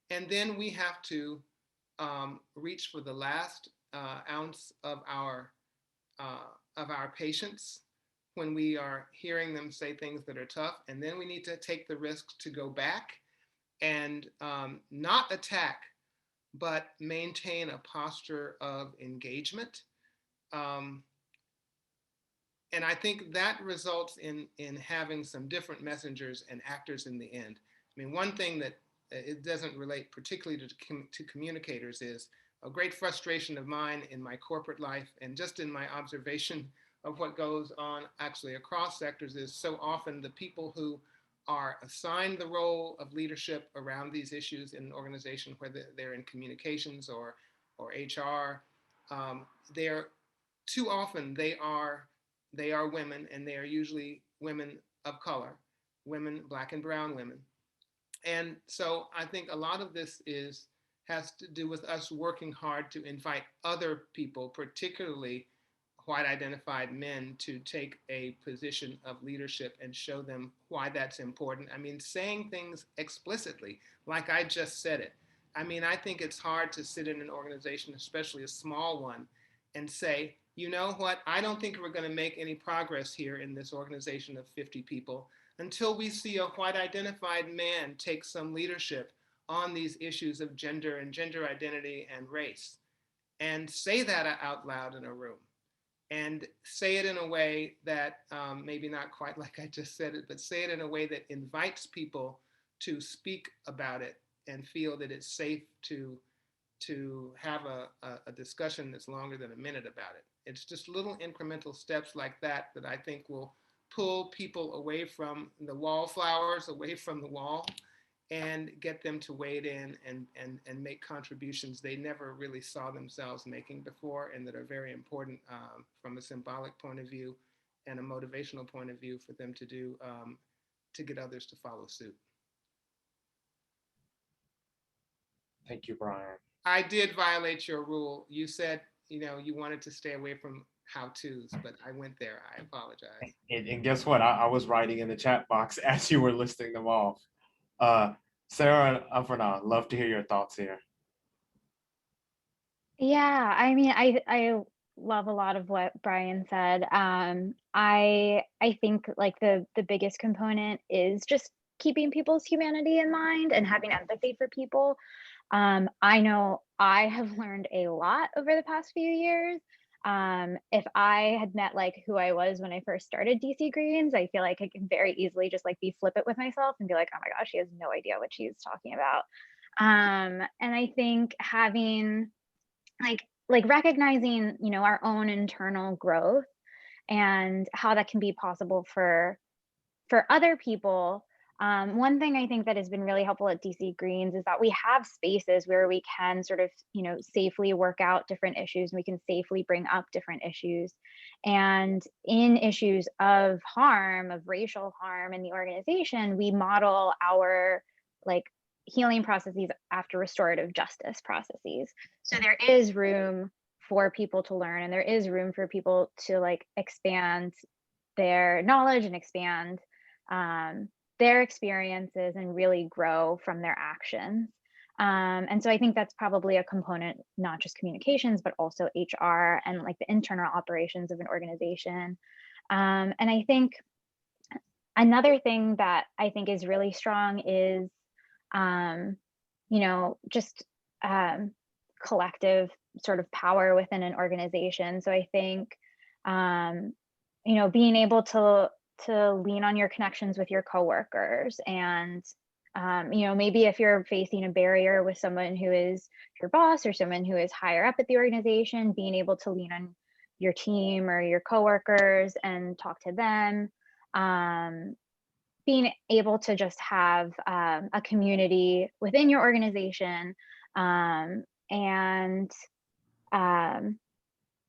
And then we have to reach for the last ounce of our patience when we are hearing them say things that are tough. And then we need to take the risk to go back and not attack, but maintain a posture of engagement. And I think that results in having some different messengers and actors in the end. I mean, one thing that it doesn't relate particularly to communicators is a great frustration of mine in my corporate life and just in my observation of what goes on actually across sectors is so often the people who are assigned the role of leadership around these issues in an organization, whether they're in communications or HR, they're too often they are women, and they are usually women of color, women, Black and brown women. And so I think a lot of this has to do with us working hard to invite other people, particularly white identified men to take a position of leadership and show them why that's important. I mean, saying things explicitly, like I just said it. I mean, I think it's hard to sit in an organization, especially a small one, and say, you know what, I don't think we're going to make any progress here in this organization of 50 people until we see a white identified man take some leadership on these issues of gender and gender identity and race. And say that out loud in a room. And say it in a way that maybe not quite like I just said it, but say it in a way that invites people to speak about it and feel that it's safe to have a discussion that's longer than a minute about it. It's just little incremental steps like that that I think will pull people away from the wallflowers, away from the wall, and get them to wade in and make contributions they never really saw themselves making before, and that are very important from a symbolic point of view and a motivational point of view for them to do to get others to follow suit. Thank you, Bryan. I did violate your rule. You said, you know, you wanted to stay away from how-tos, but I went there. I apologize. And guess what? I was writing in the chat box as you were listing them off. Sarah McAfee, love to hear your thoughts here. Yeah, I mean, I love a lot of what Bryan said. I think like the biggest component is just keeping people's humanity in mind and having empathy for people. I know I have learned a lot over the past few years. If I had met like who I was when I first started DC Greens, I feel like I can very easily just like be flippant with myself and be like, oh my gosh, she has no idea what she's talking about. And I think having like recognizing, you know, our own internal growth and how that can be possible for other people. One thing I think that has been really helpful at DC Greens is that we have spaces where we can sort of, you know, safely work out different issues. And we can safely bring up different issues. And in issues of harm, of racial harm in the organization, we model our like healing processes after restorative justice processes. So there is room for people to learn, and there is room for people to like expand their knowledge and expand their experiences and really grow from their actions. And so I think that's probably a component, not just communications, but also HR and like the internal operations of an organization. And I think another thing that I think is really strong is, you know, just collective sort of power within an organization. So I think, you know, being able to lean on your connections with your coworkers and, you know, maybe if you're facing a barrier with someone who is your boss or someone who is higher up at the organization, being able to lean on your team or your coworkers and talk to them, being able to just have a community within your organization, and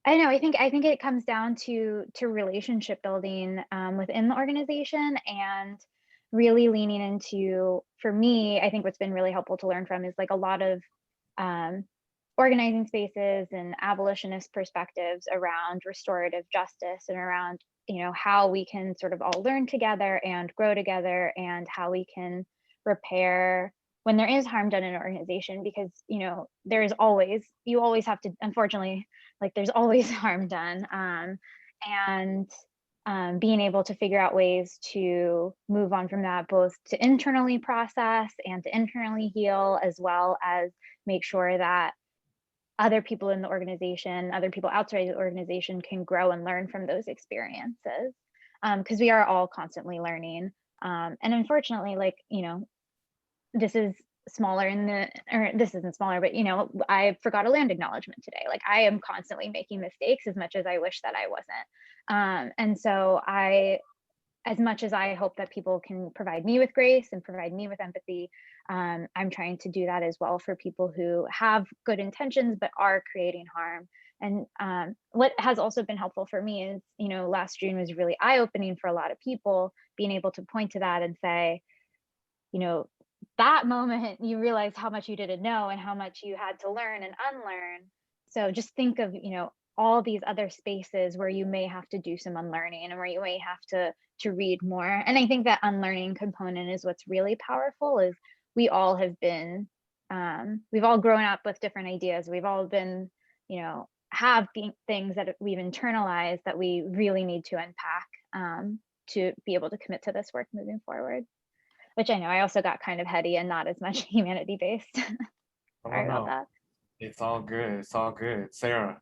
I don't know, I think it comes down to relationship building within the organization, and really leaning into, for me, I think what's been really helpful to learn from is like a lot of organizing spaces and abolitionist perspectives around restorative justice and around, you know, how we can sort of all learn together and grow together, and how we can repair when there is harm done in an organization, because, you know, you always have to, unfortunately, like there's always harm done, and being able to figure out ways to move on from that, both to internally process and to internally heal, as well as make sure that other people in the organization, other people outside the organization can grow and learn from those experiences, because we are all constantly learning. And unfortunately, like, you know, this is smaller this isn't smaller, but, you know, I forgot a land acknowledgement today. Like I am constantly making mistakes, as much as I wish that I wasn't. And so as much as I hope that people can provide me with grace and provide me with empathy, I'm trying to do that as well for people who have good intentions but are creating harm. And what has also been helpful for me is, you know, last June was really eye-opening for a lot of people, being able to point to that and say, you know, that moment you realize how much you didn't know and how much you had to learn and unlearn. So just think of, you know, all these other spaces where you may have to do some unlearning and where you may have to read more. And I think that unlearning component is what's really powerful. Is we all have been, we've all grown up with different ideas. We've all been, have things that we've internalized that we really need to unpack to be able to commit to this work moving forward. Which I know I also got kind of heady and not as much humanity based. Sorry about that. It's all good. It's all good. Sarah.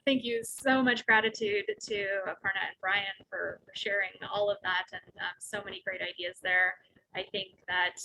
Thank you. So much gratitude to Aparna and Bryan for sharing all of that, and so many great ideas there. I think that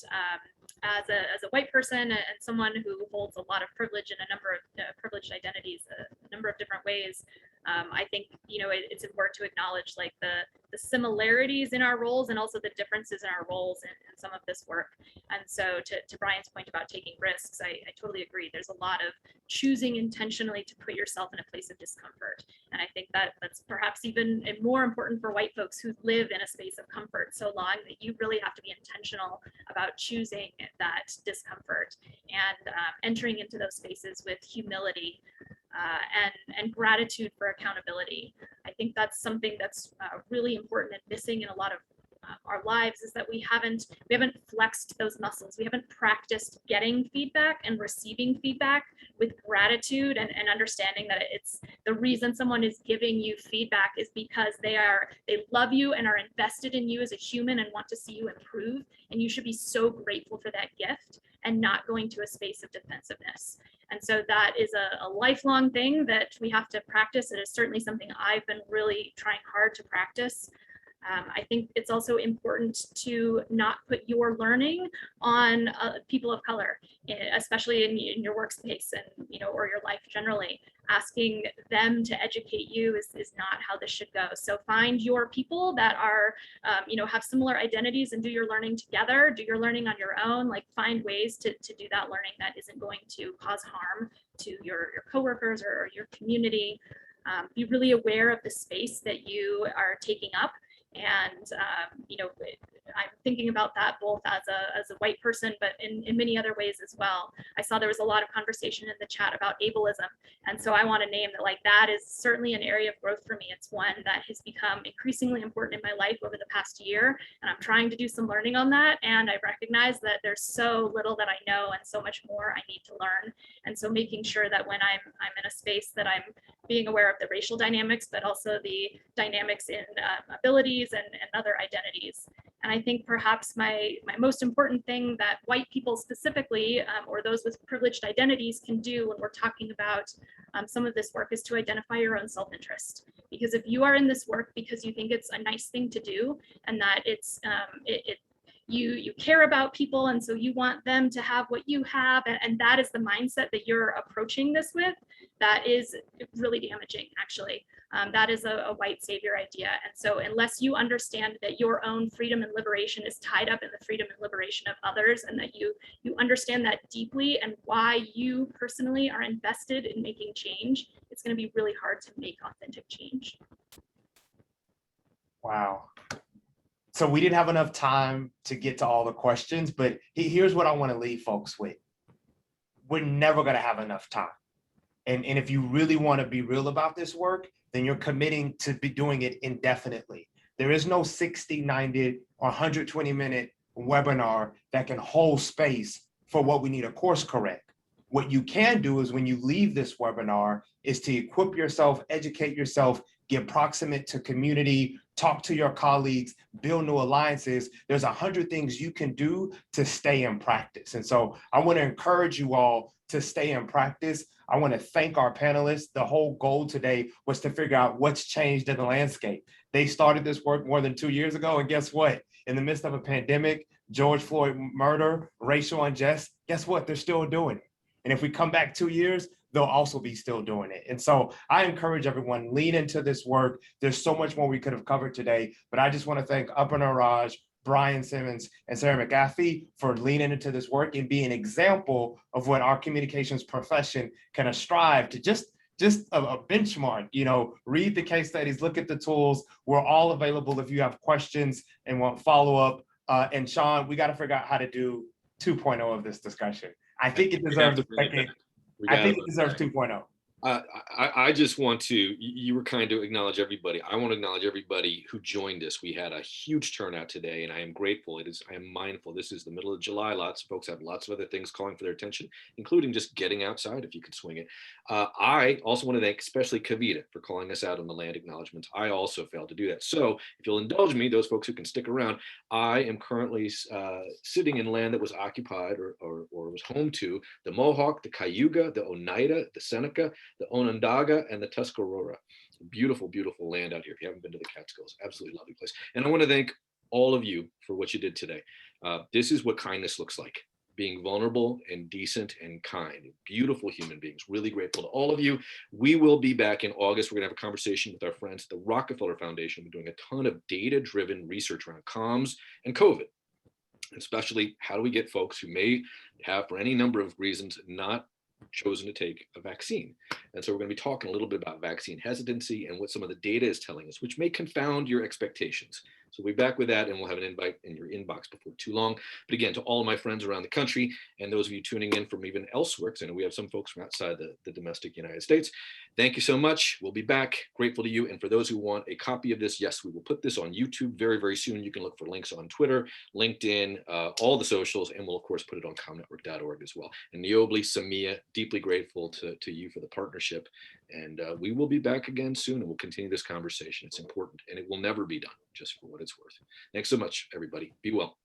as a white person and someone who holds a lot of privilege in a number of privileged identities, a number of different ways, I think it's important to acknowledge like the similarities in our roles and also the differences in our roles in some of this work. And so to Bryan's point about taking risks, I totally agree. There's a lot of choosing intentionally to put yourself in a place of discomfort. And I think that that's perhaps even more important for white folks who live in a space of comfort so long, that you really have to be intentional about choosing that discomfort and entering into those spaces with humility and gratitude for accountability. I think that's something that's really important and missing in a lot of our lives, is that we haven't flexed those muscles. We haven't practiced getting feedback and receiving feedback with gratitude and understanding that it's the reason someone is giving you feedback is because they love you and are invested in you as a human and want to see you improve. And you should be so grateful for that gift and not going to a space of defensiveness. And so that is a lifelong thing that we have to practice. It is certainly something I've been really trying hard to practice. I think it's also important to not put your learning on people of color, especially in your workspace and or your life generally. Asking them to educate you is not how this should go. So find your people that are have similar identities and do your learning together. Do your learning on your own. Like find ways to do that learning that isn't going to cause harm to your coworkers or your community. Be really aware of the space that you are taking up. And I'm thinking about that both as a white person, but in many other ways as well. I saw there was a lot of conversation in the chat about ableism, and so I want to name that that is certainly an area of growth for me. It's one that has become increasingly important in my life over the past year, and I'm trying to do some learning on that. And I recognize that there's so little that I know and so much more I need to learn. And so making sure that when I'm in a space that I'm being aware of the racial dynamics, but also the dynamics in abilities and other identities. And I think perhaps my most important thing that white people specifically, or those with privileged identities can do when we're talking about some of this work, is to identify your own self-interest. Because if you are in this work because you think it's a nice thing to do and that it's you care about people and so you want them to have what you have, and that is the mindset that you're approaching this with, that is really damaging, actually. That is a white savior idea. And so unless you understand that your own freedom and liberation is tied up in the freedom and liberation of others, and that you understand that deeply and why you personally are invested in making change, it's going to be really hard to make authentic change. Wow. So we didn't have enough time to get to all the questions, but here's what I want to leave folks with. We're never going to have enough time. And if you really want to be real about this work, then you're committing to be doing it indefinitely. There is no 60, 90, or 120-minute webinar that can hold space for what we need to course correct. What you can do is when you leave this webinar is to equip yourself, educate yourself, get proximate to community, talk to your colleagues, build new alliances. There's 100 things you can do to stay in practice. And so I want to encourage you all to stay in practice. I want to thank our panelists. The whole goal today was to figure out what's changed in the landscape. They started this work more than 2 years ago, and guess what? In the midst of a pandemic, George Floyd murder, racial unrest, guess what? They're still doing it. And if we come back 2 years, they'll also be still doing it. And so I encourage everyone, lean into this work. There's so much more we could have covered today, but I just want to thank Aparna Raj, Bryan Simmons, and Sarah McAfee for leaning into this work and being an example of what our communications profession can strive to just a benchmark, read the case studies, look at the tools. We're all available if you have questions and want follow-up. And Sean, we got to figure out how to do 2.0 of this discussion. I think it deserves a second. I think it deserves 2.0. I just want to, you were kind to acknowledge everybody. I want to acknowledge everybody who joined us. We had a huge turnout today, and I am grateful. I am mindful. This is the middle of July. Lots of folks have lots of other things calling for their attention, including just getting outside if you can swing it. I also want to thank especially Kavita for calling us out on the land acknowledgements. I also failed to do that. So if you'll indulge me, those folks who can stick around, I am currently sitting in land that was occupied or was home to the Mohawk, the Cayuga, the Oneida, the Seneca, the Onondaga, and the Tuscarora. Beautiful, beautiful land out here. If you haven't been to the Catskills, absolutely lovely place. And I want to thank all of you for what you did today. This is what kindness looks like. Being vulnerable and decent and kind, beautiful human beings. Really grateful to all of you. We will be back in August. We're gonna have a conversation with our friends at the Rockefeller Foundation. We're doing a ton of data-driven research around comms and COVID, especially how do we get folks who may have, for any number of reasons, not chosen to take a vaccine. And so we're going to be talking a little bit about vaccine hesitancy and what some of the data is telling us, which may confound your expectations. So we'll be back with that, and we'll have an invite in your inbox before too long. But again, to all of my friends around the country and those of you tuning in from even elsewhere, because I know we have some folks from outside the domestic United States, thank you so much. We'll be back. Grateful to you. And for those who want a copy of this, yes, we will put this on YouTube very, very soon. You can look for links on Twitter, LinkedIn, all the socials, and we'll of course put it on ComNetwork.org as well. And Niiobli, Samia, deeply grateful to you for the partnership. And we will be back again soon, and we'll continue this conversation. It's important, and it will never be done, just for what it's worth. Thanks so much, everybody. Be well.